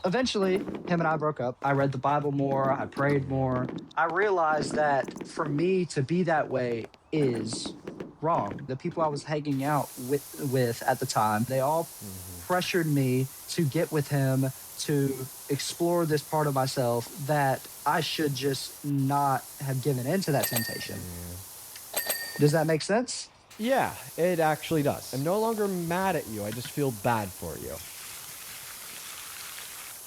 Eventually, him and I broke up. I read the Bible more, I prayed more. I realized that for me to be that way is wrong. The people I was hanging out with at the time, they all pressured me to get with him, to explore this part of myself that I should just not have given into that temptation. Does that make sense? Yeah, it actually does. I'm no longer mad at you. I just feel bad for you.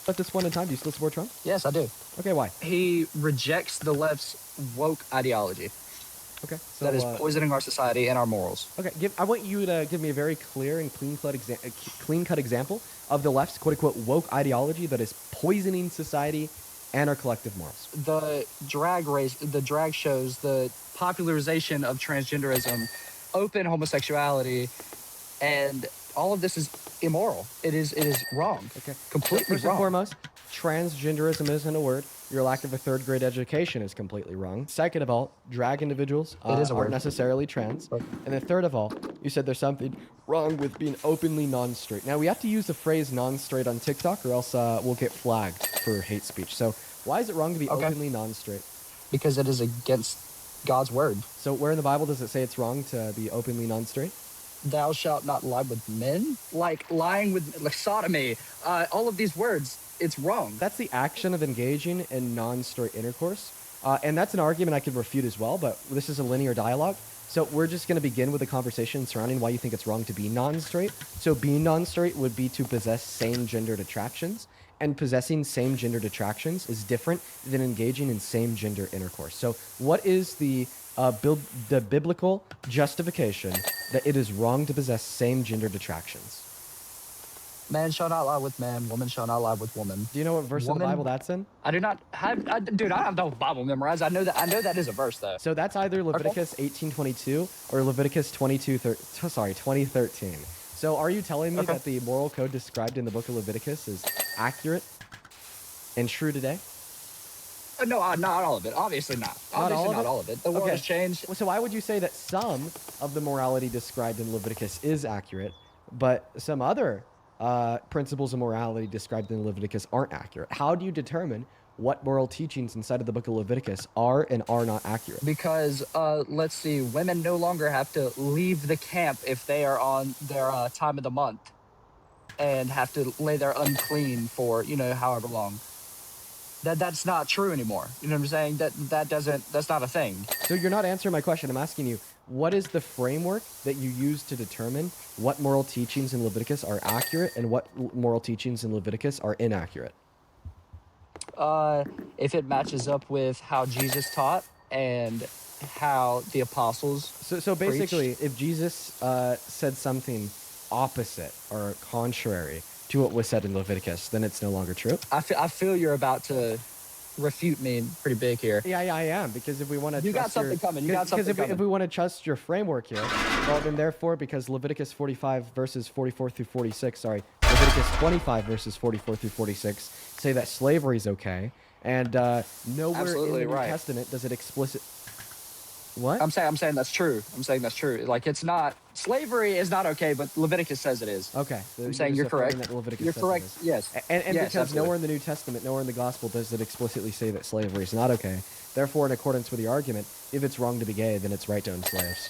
At this point in time, do you still support Trump? Yes, I do. Okay, why? He rejects the left's woke ideology Okay, so that is poisoning our society and our morals. okay, I want you to give me a very clear and clean-cut example of the left's quote-unquote woke ideology that is poisoning society and our collective morals. The drag race, the drag shows, the popularization of transgenderism, open homosexuality, and all of this is immoral. It is wrong. Okay, Completely first wrong. and foremost, transgenderism isn't a word. Your lack of a third-grade education is completely wrong. Second of all, drag individuals aren't necessarily trans. And then third of all, you said there's something wrong with being openly non-straight. Now, we have to use the phrase non-straight on TikTok or else we'll get flagged for hate speech. So why is it wrong to be openly non-straight? Because it is against God's word. So where in the Bible does it say it's wrong to be openly non-straight? Thou shalt not lie with men. Like lying with, like sodomy, all of these words, it's wrong. That's the action of engaging in non-straight intercourse. And that's an argument I could refute as well, but this is a linear dialogue. So we're just going to begin with a conversation surrounding why you think it's wrong to be non-straight. So being non-straight would be to possess same-gendered attractions, and possessing same-gendered attractions is different than engaging in same-gender intercourse. So what is the biblical justification that it is wrong to possess same-gendered attractions? Man shall not lie with man, woman shall not lie with woman. Do you know what verse of the Bible that's in? I do not have, dude, I don't have the Bible memorized. I know that is a verse though. So that's either Leviticus 18:22 or Leviticus 20:13. So are you telling me that the moral code described in the book of Leviticus is accurate and true today? No, not all of it. Obviously not. Obviously not all of it. The world has changed. So why would you say that some of the morality described in Leviticus is accurate, but some other principles of morality described in Leviticus aren't accurate? How do you determine what moral teachings inside of the book of Leviticus are and are not accurate? Because, let's see, women no longer have to leave the camp if they are on their time of the month and have to lay there unclean for, however long. That's not true anymore. You know what I'm saying? That's not a thing. So you're not answering my question. I'm asking you, what is the framework that you use to determine what moral teachings in Leviticus are accurate and what moral teachings in Leviticus are inaccurate? If it matches up with how Jesus taught and how the apostles So basically, if Jesus said something opposite or contrary to what was said in Leviticus, then it's no longer true? I feel you're about to refute me pretty big here. Yeah, I am, because if we want to You got something coming. You got something coming. If we want to trust your framework here, well, then therefore, because Leviticus 45 verses 44 through 46, Leviticus 25 verses 44 through 46 say that slavery is okay, and nowhere Absolutely in the New right. Testament does it explicit. What? I'm saying that's true. I'm saying that's true. Like, it's not, slavery is not okay, but Leviticus says it is. Okay. I'm saying you're correct. Leviticus You're says correct. it is. Yes. And Yes, because absolutely. nowhere in the New Testament, nowhere in the Gospel does it explicitly say that slavery is not okay. Therefore, in accordance with the argument, if it's wrong to be gay, then it's right to own slaves.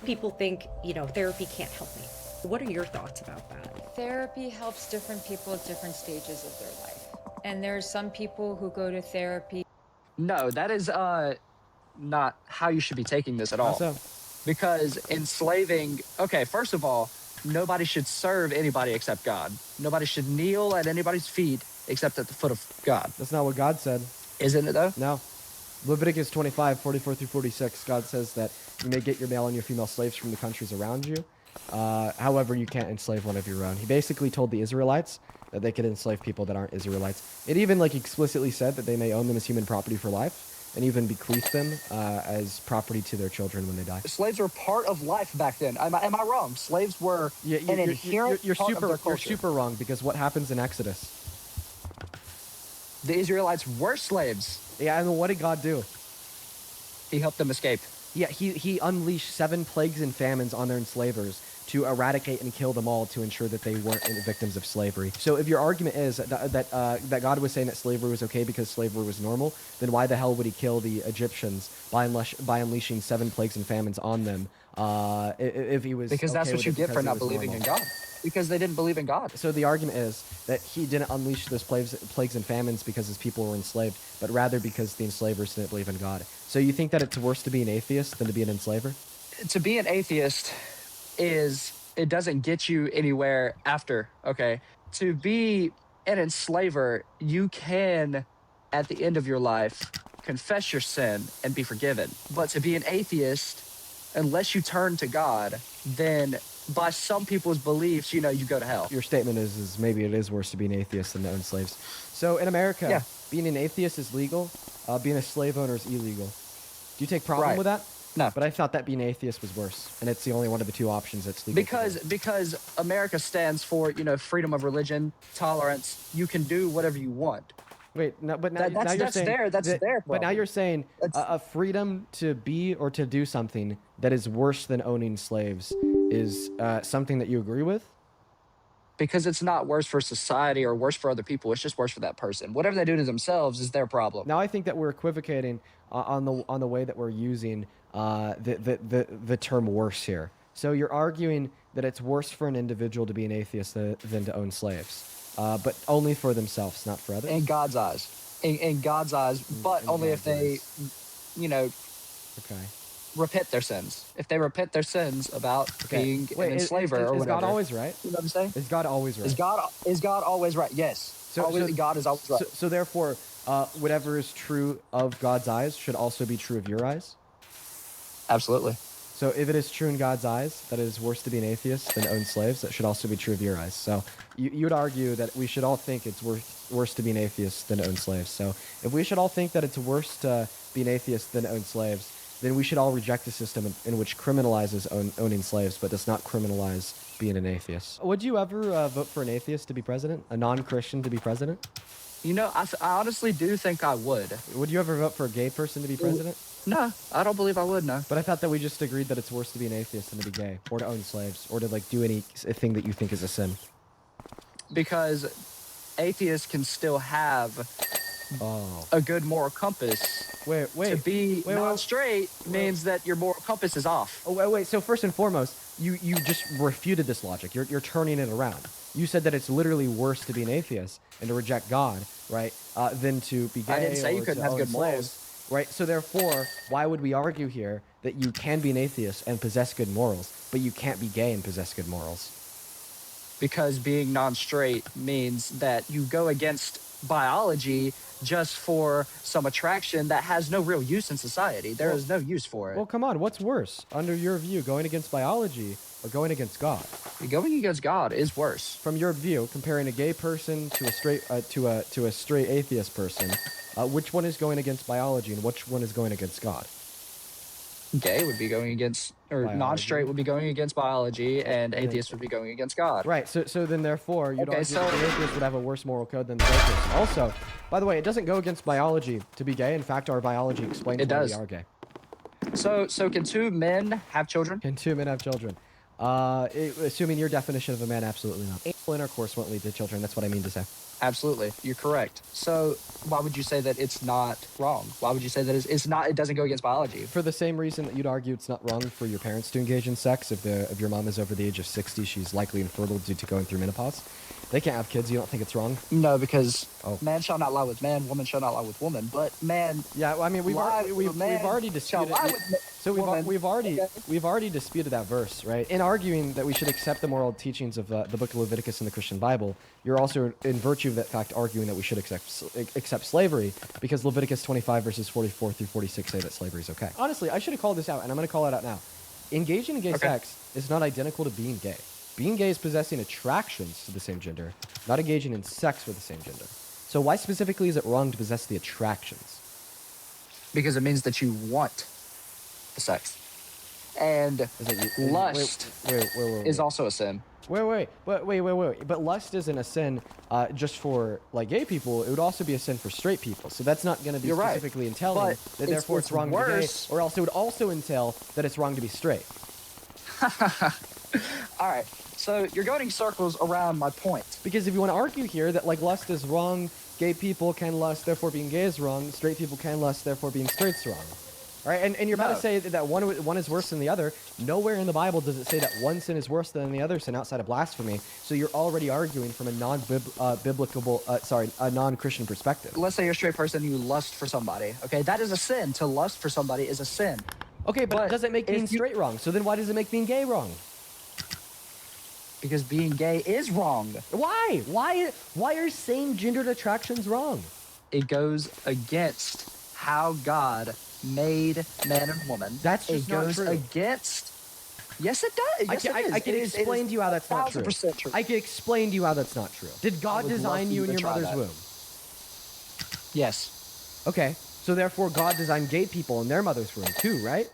People think, therapy can't help me. What are your thoughts about that? Therapy helps different people at different stages of their life. And there are some people who go to therapy. No, that is not how you should be taking this at all. How so? Because enslaving, okay, first of all, nobody should serve anybody except God. Nobody should kneel at anybody's feet except at the foot of God. That's not what God said. Isn't it though? No. Leviticus 25, 44 through 46, God says that you may get your male and your female slaves from the countries around you. However, you can't enslave one of your own. He basically told the Israelites that they could enslave people that aren't Israelites. It even explicitly said that they may own them as human property for life and even bequeath them as property to their children when they die. Slaves were part of life back then. Am I wrong? Slaves were an inherent part of their culture. You're super wrong, because what happens in Exodus? The Israelites were slaves. Yeah, and what did God do? He helped them escape. Yeah, he unleashed 7 plagues and famines on their enslavers to eradicate and kill them all to ensure that they weren't victims of slavery. So if your argument is that God was saying that slavery was okay because slavery was normal, then why the hell would he kill the Egyptians by unleashing 7 plagues and famines on them if he was Because that's okay what with you it get for because it not was believing normal? in God. Because they didn't believe in God. So the argument is that he didn't unleash those plagues and famines because his people were enslaved, but rather because the enslavers didn't believe in God. So you think that it's worse to be an atheist than to be an enslaver? To be an atheist it doesn't get you anywhere after, okay? To be an enslaver, you can, at the end of your life, confess your sin and be forgiven. But to be an atheist, unless you turn to God, then by some people's beliefs, you go to hell. Your statement is maybe it is worse to be an atheist than to own slaves. So in America, Yeah. being an atheist is legal, being a slave owner is illegal. Do you take problem Right. with that? No. But I thought that being atheist was worse, and it's the only one of the 2 options that's legal. Because America stands for, freedom of religion, tolerance. You can do whatever you want. Wait, no, but now, That's you're saying their But now problem. you're saying a freedom to be or to do something that is worse than owning slaves is something that you agree with? Because it's not worse for society or worse for other people. It's just worse for that person. Whatever they do to themselves is their problem. Now I think that we're equivocating on the way that we're using the term worse here. So you're arguing that it's worse for an individual to be an atheist than to own slaves, but only for themselves, not for others. In God's eyes. In God's eyes, but In only God's if they, Okay. repent their sins. If they repent their sins about being an enslaver or is whatever. God always right? You know what I'm saying? Is God always right? Is God always right? Yes. God is always right. So therefore, whatever is true of God's eyes should also be true of your eyes? Absolutely. So if it is true in God's eyes that it is worse to be an atheist than own slaves, that should also be true of your eyes. So you would argue that we should all think it's worse to be an atheist than to own slaves. So if we should all think that it's worse to be an atheist than to own slaves, then we should all reject a system in which criminalizes owning slaves but does not criminalize being an atheist. Would you ever vote for an atheist to be president? A non-Christian to be president? I honestly do think I would. Would you ever vote for a gay person to be president? No, I don't believe I would, no. But I thought that we just agreed that it's worse to be an atheist than to be gay, or to own slaves, or to do anything that you think is a sin. Because atheists can still have a good moral compass. Wait. To be non-straight means that your moral compass is off. Oh, wait. So first and foremost, you just refuted this logic. You're turning it around. You said that it's literally worse to be an atheist and to reject God, right, than to be gay. I didn't say you or couldn't to have own good morals. slaves. Right, so therefore, why would we argue here that you can be an atheist and possess good morals, but you can't be gay and possess good morals? Because being non-straight means that you go against biology just for some attraction that has no real use in society. There is no use for it. Well, come on, what's worse, under your view, going against biology or going against God? Going against God is worse. From your view, comparing a gay person to a straight to a straight atheist person, which one is going against biology and which one is going against God? Gay would be going against, or Biology. non-straight would be going against biology, and atheist would be going against God. Right. So then therefore, you'd Okay, argue so- that the atheist would have a worse moral code than the gay person. Also, by the way, it doesn't go against biology to be gay. In fact, our biology explains It why does. we are gay. So can 2 men have children? Can 2 men have children? Assuming your definition of a man, absolutely not. Anal intercourse won't lead to children. That's what I mean to say. Absolutely, you're correct. So why would you say that it's not wrong? Why would you say that it's not? It doesn't go against biology. For the same reason that you'd argue it's not wrong for your parents to engage in sex. If your mom is over the age of 60, she's likely infertile due to going through menopause. They can't have kids. You don't think it's wrong? No, because Oh. man shall not lie with man, woman shall not lie with woman. But man, Yeah, well, I mean, we've man already shall disputed. lie with So woman. we've already disputed that verse, right? In arguing that we should accept the moral teachings of the Book of Leviticus in the Christian Bible, you're also, in virtue of that fact, arguing that we should accept slavery because Leviticus 25 verses 44 through 46 say that slavery is okay. Honestly, I should have called this out, and I'm going to call it out now. Engaging in gay sex is not identical to being gay. Being gay is possessing attractions to the same gender, not engaging in sex with the same gender. So why specifically is it wrong to possess the attractions? Because it means that you want the sex. And Is it lust is also a sin. Wait. But lust isn't a sin just for like gay people. It would also be a sin for straight people. So that's not going to be You're right. specifically entailing But that therefore it's wrong to be gay, or else it would also entail that it's wrong to be straight. All right. So you're going in circles around my point. Because if you want to argue here that like lust is wrong, gay people can lust, therefore being gay is wrong, straight people can lust, therefore being straight's wrong. All right, and you're about to say that one is worse than the other. Nowhere in the Bible does it say that one sin is worse than the other sin outside of blasphemy. So you're already arguing from a non-Christian perspective. Let's say you're a straight person, you lust for somebody. Okay, that is a sin. To lust for somebody is a sin. Okay, but it doesn't make being straight wrong. So then why does it make being gay wrong? Because being gay is wrong. Why? Why are same-gendered attractions wrong? It goes against how God made man and woman. That's just not true. It goes against... Yes, it does. Yes, I can explain to you how that's not true. 1000% true. I can explain to you how that's not true. Did God design you in your mother's womb? Yes. Okay, so therefore God designed gay people in their mother's womb too, right?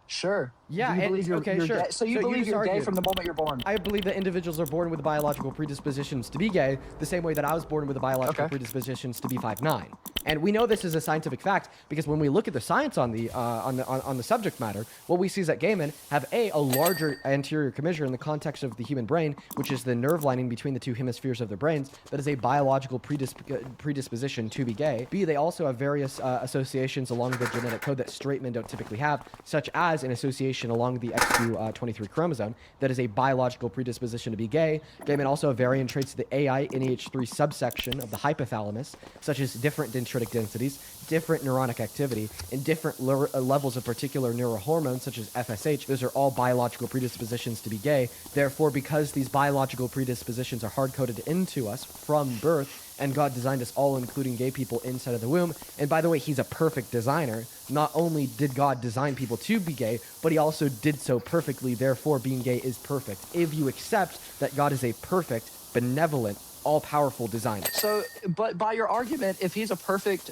Sure. Yeah, you believe you're sure. gay. So you believe you're gay argued. from the moment you're born? I believe that individuals are born with biological predispositions to be gay, the same way that I was born with the biological predispositions to be 5'9". And we know this is a scientific fact because when we look at the science on the subject matter, what we see is that gay men have a larger anterior commissure in the context of the human brain, which is the nerve lining between the two hemispheres of their brains, that is a biological predisposition to be gay. B, they also have various associations along the genetic code that straight men don't typically have, such as an association along the XQ23 chromosome that is a biological predisposition to be gay. Gay men also have variant traits of the AI-NEH3 subsection of the hypothalamus, such as different dendritic densities, different neuronic activity, and different levels of particular neurohormones, such as FSH. Those are all biological predispositions to be gay. Therefore, because these biological predispositions are hard-coded into us from birth, and God designed us all, including gay people, inside of the womb. And by the way, he's a perfect designer. Not only did God design people to be gay, but he also did so perfectly. Therefore, being gay is perfect. If you accept that God is a perfect, benevolent, all-powerful designer. So, but by your argument, if he's a perfect,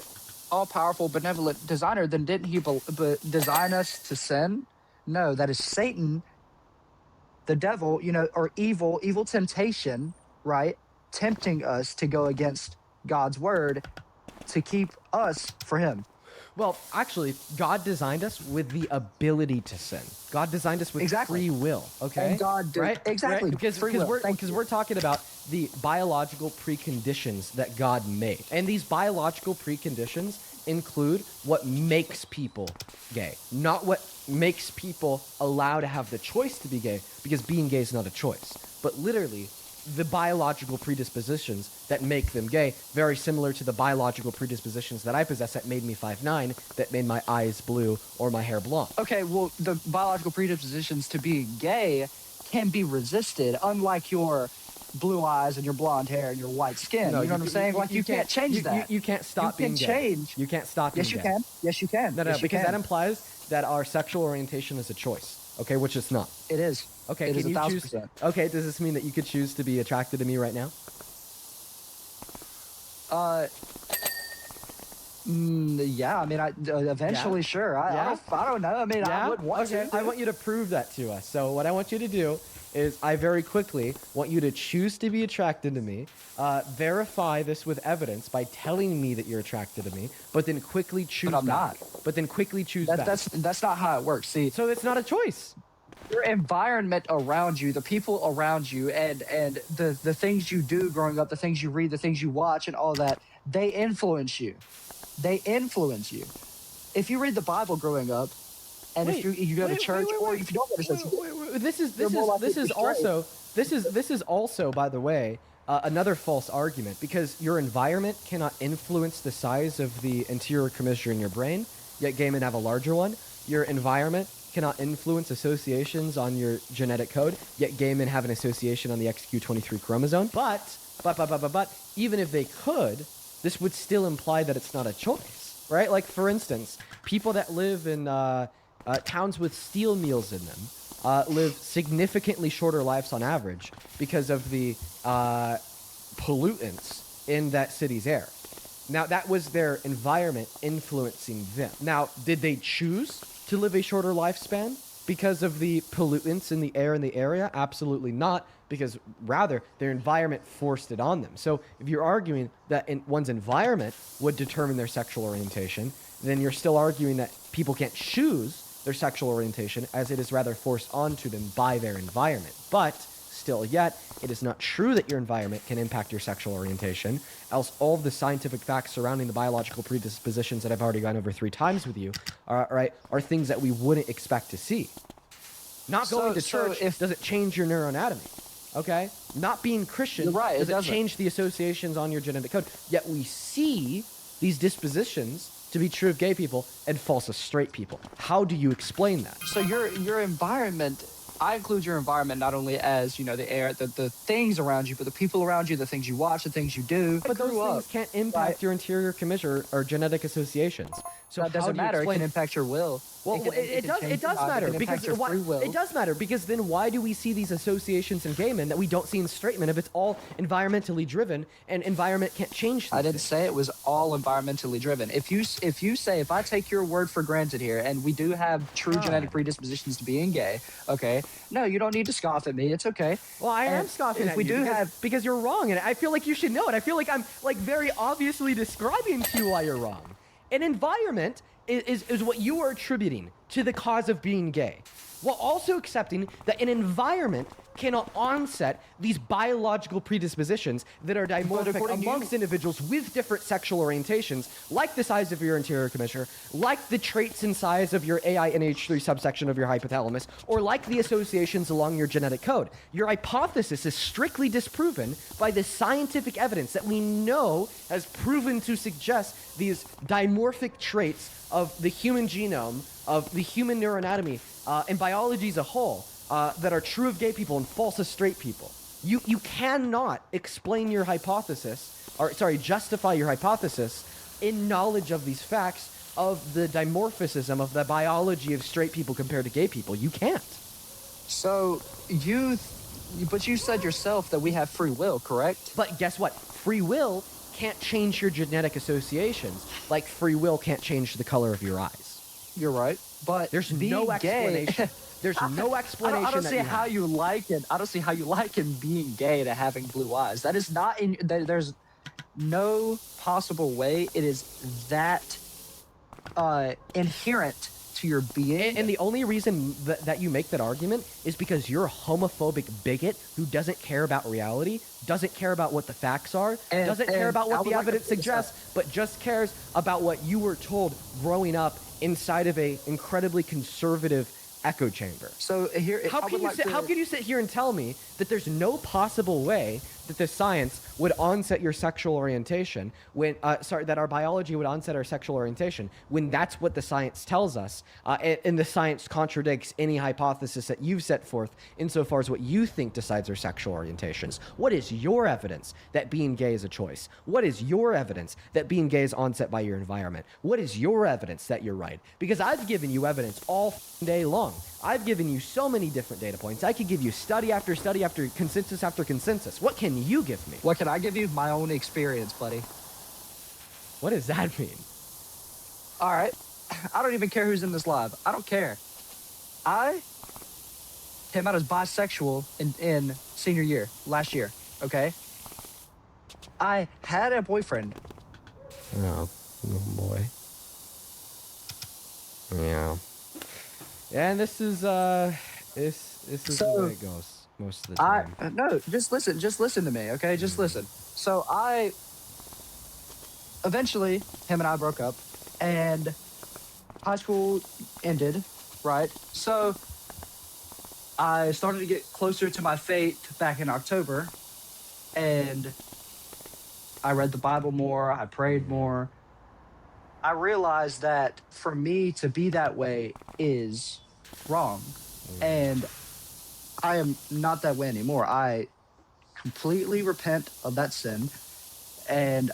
all-powerful, benevolent designer, then didn't he design us to sin? No, that is Satan, the devil, or evil temptation, right? Tempting us to go against God's word to keep us for him. Well, actually, God designed us with the ability to sin. God designed us with free will, okay? And God did, right? Exactly. Right? Because we're talking about the biological preconditions that God made. And these biological preconditions include what makes people gay, not what makes people allow to have the choice to be gay, because being gay is not a choice, but literally the biological predispositions that make them gay, very similar to the biological predispositions that I possess that made me 5'9", that made my eyes blue or my hair blonde. Okay, well, the biological predispositions to be gay can be resisted, unlike your blue eyes and your blonde hair and your white skin. No, you know what I'm saying? Like, you can't change that. You can't stop being gay. Change. You can't stop being gay. Yes, you can. Yes, you can. No, because that implies that our sexual orientation is a choice. Okay, which it's not. It is. Okay, it can is you choose? 1000%. Okay, does this mean that you could choose to be attracted to me right now? Yeah. I mean, eventually, sure. I don't know. I mean, I would want to. I want you to prove that to us. So what I want you to do is I very quickly want you to choose to be attracted to me, verify this with evidence by telling me that you're attracted to me, but then quickly choose But I'm back. not. But then quickly choose back. That's not how it works. See, so it's not a choice. Your environment around you, the people around you, and the things you do growing up, the things you read, the things you watch, and all that, they influence you. They influence you. If you read the Bible growing up, and if you go to church, or if you don't go to church, this is also, by the way, another false argument, because your environment cannot influence the size of the anterior commissure in your brain, yet gay men have a larger one. Your environment cannot influence associations on your genetic code, yet gay men have an association on the XQ23 chromosome. But even if they could, this would still imply that it's not a choice, right? Like, for instance, people that live in towns with steel mills in them live significantly shorter lives on average because of the pollutants in that city's air. Now, that was their environment influencing them. Now, did they choose to live a shorter lifespan because of the pollutants in the air in the area? Absolutely not, because rather their environment forced it on them. So if you're arguing that one's environment would determine their sexual orientation, then you're still arguing that people can't choose their sexual orientation, as it is rather forced onto them by their environment. But still yet, it is not true that your environment can impact your sexual orientation, else all of the scientific facts surrounding the biological predispositions that I've already gone over 3 times with you are things that we wouldn't expect to see. Not going to church doesn't change your neuroanatomy, okay? Not being Christian doesn't change the associations on your genetic code. Yet we see these dispositions to be true of gay people and false of straight people. How do you explain that? So your environment, I include your environment not only as, the air, the things around you, but the people around you, the things you watch, the things you do. But those things can't impact your interior commissure or genetic associations. So that doesn't matter. It can impact your will. Well, it does matter because it does matter because then why do we see these associations in gay men that we don't see in straight men if it's all environmentally driven and environment can't change? I didn't say it was all environmentally driven. If I take your word for granted here, and we do have true genetic predispositions to being gay, okay? No, you don't need to scoff at me. It's okay. Well, I am scoffing at you because you're wrong, and I feel like you should know it. I feel like I'm very obviously describing to you why you're wrong. An environment is what you are attributing to the cause of being gay, while also accepting that an environment cannot onset these biological predispositions that are dimorphic amongst individuals with different sexual orientations, like the size of your anterior commissure, like the traits and size of your AINH3 subsection of your hypothalamus, or like the associations along your genetic code. Your hypothesis is strictly disproven by the scientific evidence that we know has proven to suggest these dimorphic traits of the human genome, of the human neuroanatomy, and biology as a whole, that are true of gay people and false of straight people. You cannot explain your hypothesis, justify your hypothesis in knowledge of these facts of the dimorphism of the biology of straight people compared to gay people. You can't. So but you said yourself that we have free will, correct? But guess what? Free will can't change your genetic associations, like free will can't change the color of your eyes. You're right, but there's no explanation. There's no explanation. I don't see how you liken. I don't see how you liken being gay to having blue eyes. That is not in. There's no possible way it is that inherent to your being. And the only reason that you make that argument is because you're a homophobic bigot who doesn't care about reality, doesn't care about what the facts are, doesn't care about what the evidence suggests, but just cares about what you were told growing up inside of a incredibly conservative echo chamber. So here, how can you sit here and tell me that there's no possible way that the science would onset your sexual orientation when, that our biology would onset our sexual orientation when that's what the science tells us, and the science contradicts any hypothesis that you've set forth insofar as what you think decides our sexual orientations? What is your evidence that being gay is a choice? What is your evidence that being gay is onset by your environment? What is your evidence that you're right? Because I've given you evidence all day long. I've given you so many different data points. I could give you study after study after consensus. What can you give me? What can I give you? My own experience, buddy. What does that mean? All right. I don't even care who's in this live. I don't care. I came out as bisexual in senior year, last year, okay? I had a boyfriend. Oh boy. Yeah. And this is this is the way it goes most of the time. No, just listen to me, okay? Just listen. So eventually, him and I broke up, and high school ended, right? So I started to get closer to my fate back in October, and I read the Bible more, I prayed more. I realized that for me to be that way is wrong. And I am not that way anymore. I completely repent of that sin, and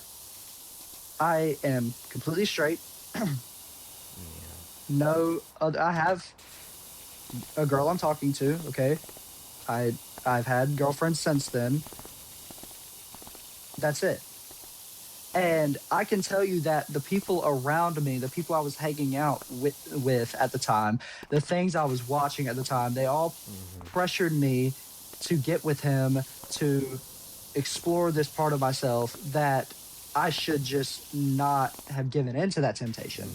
I am completely straight. No, I have a girl I'm talking to, okay? I've had girlfriends since then. That's it. And I can tell you that the people around me, the people I was hanging out with at the time, the things I was watching at the time, they all pressured me to get with him, to explore this part of myself that I should just not have given into that temptation.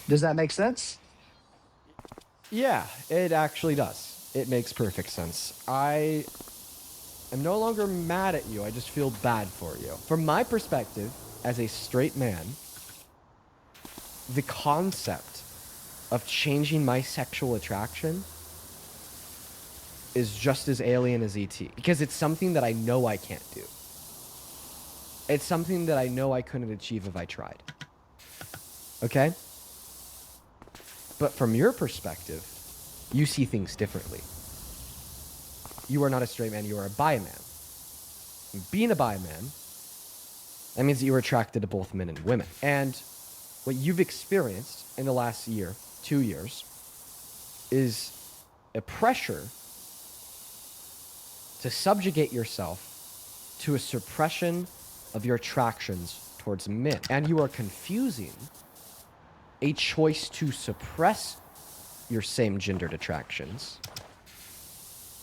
Does that make sense? Yeah, it actually does. It makes perfect sense. I am no longer mad at you. I just feel bad for you. From my perspective, as a straight man, the concept of changing my sexual attraction is just as alien as ET, because it's something that I know I can't do. It's something that I know I couldn't achieve if I tried. Okay? But from your perspective, you see things differently. You are not a straight man, you are a bi man. And being a bi man, that means that you are attracted to both men and women. And what you've experienced in the last year, 2 years, is a pressure to subjugate yourself to a suppression of your attractions towards men. And you are confusing a choice to suppress your same-gendered attractions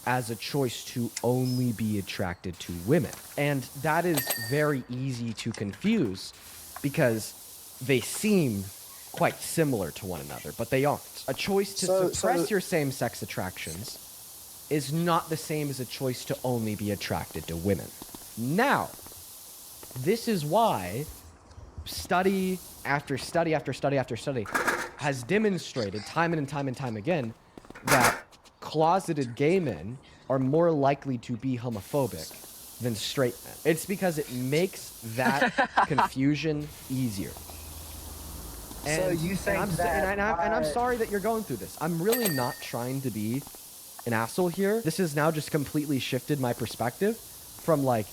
as a choice to only be attracted to women. And that is very easy to confuse because they seem quite similar to one another, but they aren't. A choice to suppress your same-sex attractions is not the same as a choice to only be attracted to women. Now, this is why study after study after study after study has demonstrated time and time again that closeted gay men are more likely to be homophobic than straight men. It's because it makes that confusion easier. And, So you think I'm sorry that you're going through this. I'm really not trying to be an asshole here. This has now just completely shifted my perspective from like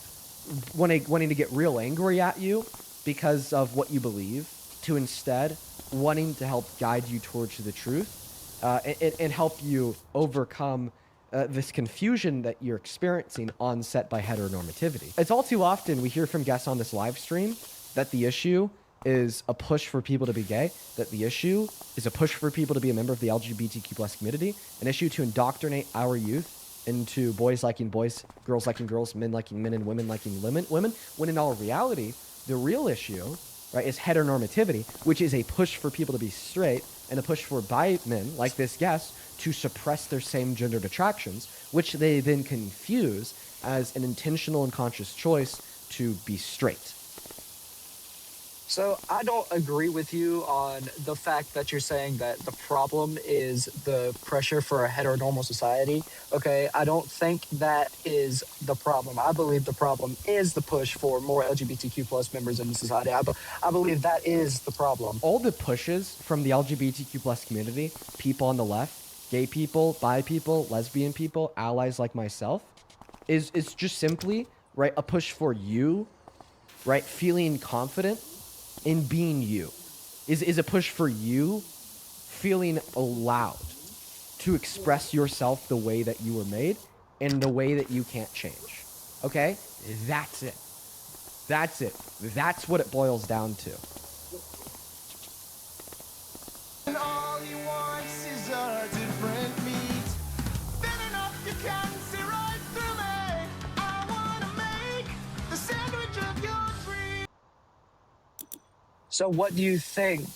wanting to get real angry at you because of what you believe to instead wanting to help guide you towards the truth and help you overcome this confusion that you're experiencing onset by heteronormativity. It's all too often we hear from guests on this live stream that the issue is a push for people to be gay, that the issue is a push for people to be a member of the LGBTQ plus community, an issue to indoctrinate our youth into boys liking boys, girls liking girls, men liking men, and women liking women, when in all reality, the real issue, right, is heteronormativity, which is a push for people to be straight and a push for bi men, like this guest, to suppress their same-gendered attractions, which they then confuse as an intentional and conscious choice to be straight. So I don't agree with you on the fact that you're saying that the problem is the pressure for a heteronormal society. Okay, I don't think that is the problem. I believe the problem is the push for more LGBTQ plus members in the society. I believe that is the problem. All the pushes from the LGBTQ plus community, people on the left, gay people, bi people, lesbian people, allies like myself, is just simply, right, a push for you, right, feeling confident in being you, is a push for you feeling allowed to express yourself the way that you were made and the way that you can't change. Okay? That's it. That's it. That's what it boils down to. And all he wants is a different meat. Then enough you can see right through me. I wanna make the sandwich of your dreams. So what do you think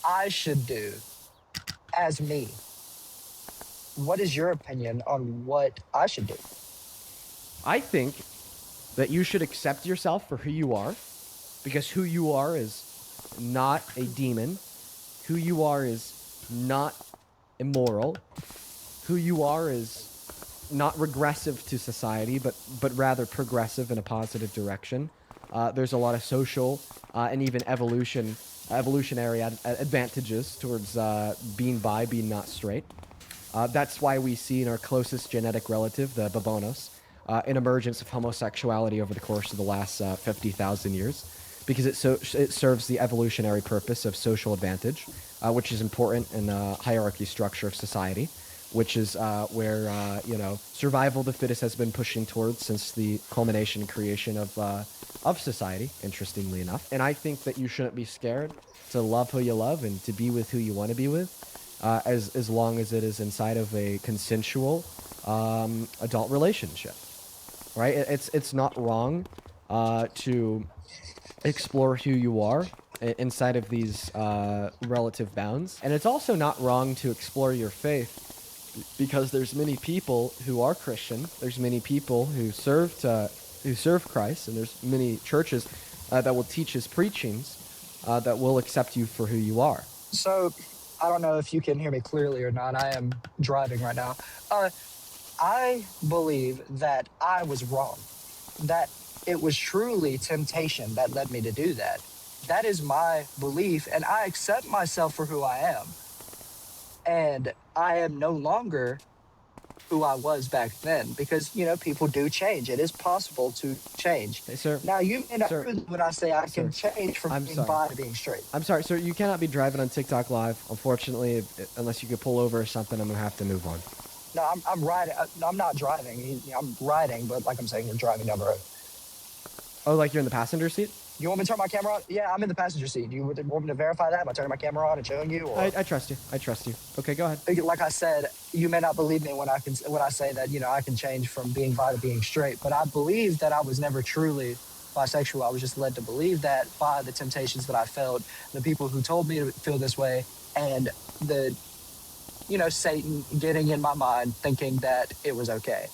I should do as me? What is your opinion on what I should do? I think that you should accept yourself for who you are, because who you are is not a demon. Who you are is not immoral. Who you are is not regressive to society, but rather progressive in a positive direction. There's a lot of social and even evolutionary advantages towards being bi, being not straight. That's why we see in our closest genetic relative, the babonos, an emergence of homosexuality over the course of the last 50,000 years, because it serves the evolutionary purpose of social advantage, which is important in the hierarchy structure of society. which is where survival of the fittest has been pushing towards since the culmination and creation of society, interestingly enough. And I think that you shouldn't be scared to love who you love and to be with who you want to be with, as long as it is inside of a consensual adult relationship, right? It's not wrong to explore who you are inside of these relative bounds, and it's also not wrong to explore your faith, because there's many people who are Christian. There's many people who serve Christ, and there's many churches that will teach his preachings that will accept you for who you are. So, I don't know if you can hear me clearly or not. I am driving right now. I believe that I was wrong, that it was truly temptation that led me to do that. That is my belief, and I accept myself for who I am. And I am no longer who I was back then, because, people do change. It is possible to change. Hey, sir. Now, you may not Sir. agree when I say I can change from I'm being sorry. bi to being straight. I'm sorry, sir. You cannot be driving on TikTok Live. Unfortunately, unless you could pull over or something, I'm going to have to move on. No, I'm riding. I'm not driving. I'm riding, but like I'm saying, you're driving down the road. Oh, like you're in the passenger seat? You want me to turn my camera on? Yeah, I'm in the passenger seat. Do you want me to verify that by turning my camera on and showing you? Or? I trust you. I trust you. Okay, go ahead. Like I said, you may not believe me when I say that, I can change from being bi to being straight, but I believe that I was never truly bisexual. I was just led to believe that by the temptations that I felt, the people who told me to feel this way, and the, Satan getting in my mind thinking that it was okay.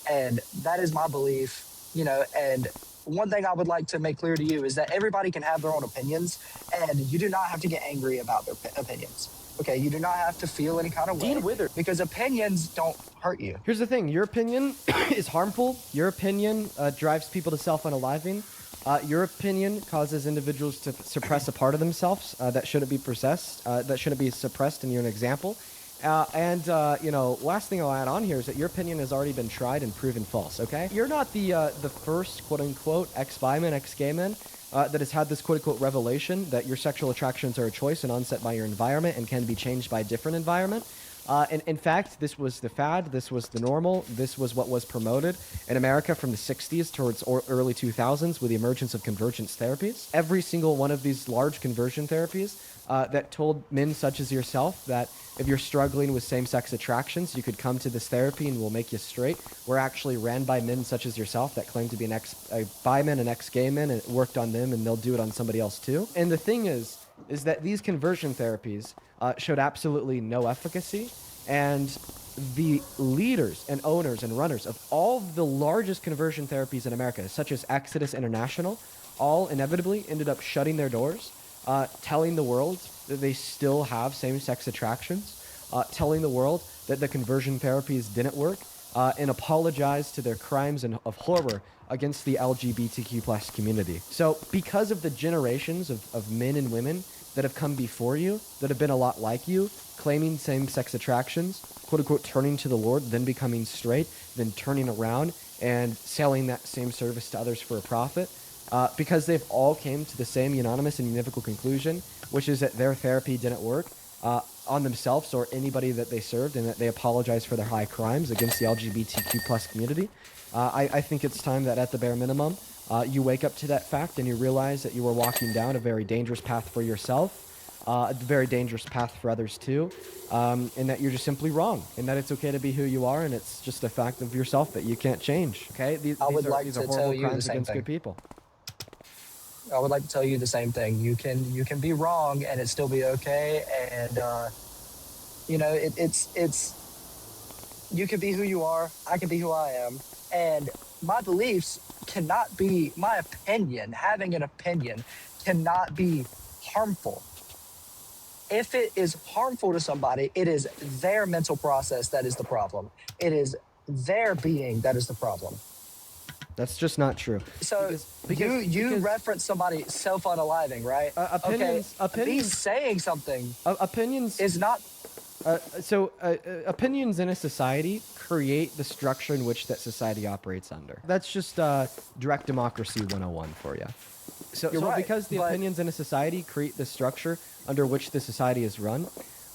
And that is my belief, and one thing I would like to make clear to you is that everybody can have their own opinions, and you do not have to get angry about their opinions. Okay, you do not have to feel any kind of way, because opinions don't hurt you. Here's the thing. Your opinion is harmful. Your opinion drives people to self-unaliving. Your opinion causes individuals to suppress a part of themselves that shouldn't be suppressed, and you're an example. Last thing I'll add on here is that your opinion has already been tried and proven false, okay? You're not the first, quote-unquote, ex-bi man, ex-gay man that has had this quote-unquote revelation that your sexual attractions are a choice and onset by your environment and can be changed by a different environment. And in fact, this was the fad, this was the normal, this was what was promoted in America from the 60s towards early 2000s with the emergence of convergence therapies. Every single one of these large conversion therapies that told men such as yourself that if you're struggling with same-sex attractions, you could come to this therapy and we'll make you straight, were actually ran by men such as yourself that claim to be a bi man, an ex-gay man, and it worked on them, and they'll do it on somebody else too. And the thing is that these conversion therapies showed absolutely no efficacy, and the leaders and owners and runners of all the largest conversion therapies in America, such as Exodus International, all inevitably ended up shutting their doors, telling the world that they still have same-sex attractions, telling the world that the conversion therapies didn't work, and apologize to their crimes of horror against the LGBTQ plus community. So because of the generations of men and women that have come before you, that have been a lot like you, claiming same-sex attractions, quote-unquote turning to the Lord, then becoming straight, then turning around and selling that same service to others for a profit, because they've all came to the same unanimous and univocal conclusion, which is that their therapy didn't work on themselves or anybody that they served, and that they apologize for their high crimes against the LGBTQ plus community. I think it's time that at the bare minimum, you wake up to that fact and you realize that you are walking down a very dangerous path for yourself, a very dangerous path for others too, and that you're just simply wrong, and that it's okay to be who you are, and it's just a fact of yourself that you can't change. Okay, these are horrible crimes against good people. I would like to tell you the same thing. You can be wrong and it still be okay, and it's you can be who you are. I can be who I am, and my beliefs cannot be my opinion. Having an opinion cannot be harmful. If it is harmful to somebody, it is their mental process that is the problem. It is their being that is the problem. That's just not true. So you reference somebody self-unaliving, right? Opinions. Me saying something Opinions is not. Opinions in a society create the structure in which that society operates under. That's just direct democracy 101 for you. So Right, because the opinions in a society create the structure under which the society is run,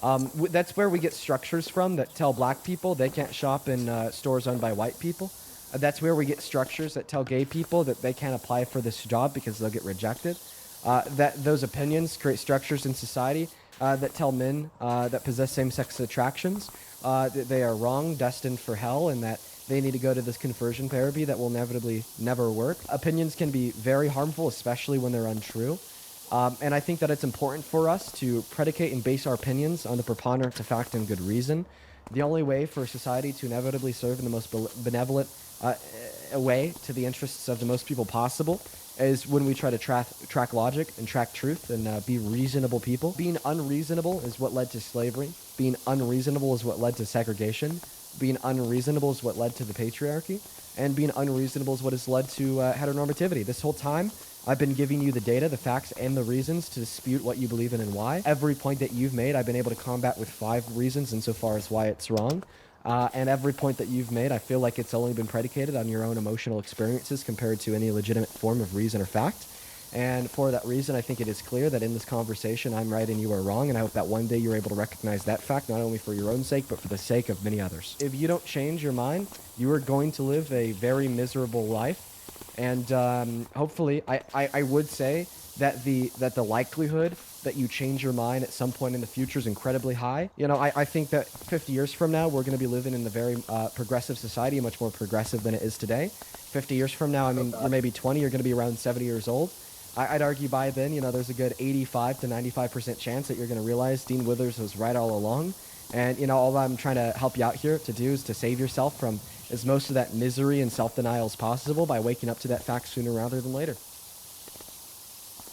That's where we get structures from that tell black people they can't shop in stores owned by white people. That's where we get structures that tell gay people that they can't apply for this job because they'll get rejected. That those opinions create structures in society that tell men that possess same-sex attractions that they are wrong, destined for hell, and that they need to go to this conversion therapy that will inevitably never work. Opinions can be very harmful, especially when they're untrue. And I think that it's important for us to predicate and base our opinions on the preponderance of fact and good reason. The only way for society to inevitably serve in the most benevolent way to the interests of the most people possible is when we try to track logic and track truth and be reasonable people. Being unreasonable is what led to slavery. Being unreasonable is what led to segregation. Being unreasonable is what led to the patriarchy. And being unreasonable is what has led to heteronormativity. This whole time, I've been giving you the data, the facts, and the reasons to dispute what you believe in and why. Every point that you've made, I've been able to combat with 5 reasons insofar as why it's wrong. And every point that you've made, I feel like it's only been predicated on your own emotional experiences compared to any legitimate form of reason or fact. And for that reason, I think it is clear that in this conversation, I'm right and you are wrong. And I hope that one day you're able to recognize that fact, not only for your own sake, but for the sake of many others. If you don't change your mind, you are going to live a very miserable life. And hopefully, I would say that the likelihood that you change your mind at some point in the future is incredibly high. You know, I think that 50 years from now, we're going to be living in a very progressive society, much more progressive than it is today. 50 years from now, I mean, you're maybe 20, you're going to be around 70 years old. I'd argue by then, you know, there's a good 85 to 95% chance that you're going to realize Dean Withers was right all along. And, you know, all I'm trying to help you out here to do is to save yourself from as most of that misery and self-denial as possible by waking up to that fact sooner rather than later.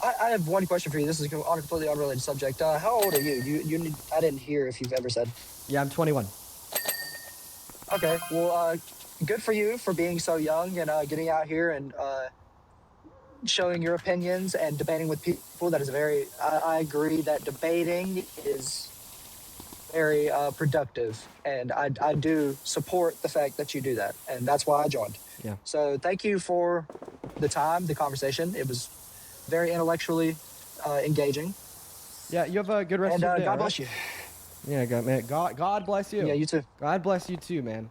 I have one question for you. This is on a completely unrelated subject. How old are you? I didn't hear if you've ever said. Yeah, I'm 21. Okay, well, good for you for being so young and getting out here and showing your opinions and debating with people. That is I agree that debating is very productive, and I do support the fact that you do that, and that's why I joined. Yeah. So thank you for the time, the conversation. It was very intellectually engaging. Yeah, you have a good rest And of your day. God all bless right? you. Yeah, God bless you. Yeah, you too. God bless you too, man.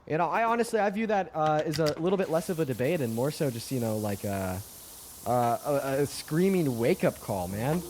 You know, I view that as a little bit less of a debate and more so just, you know, like a screaming wake-up call, man.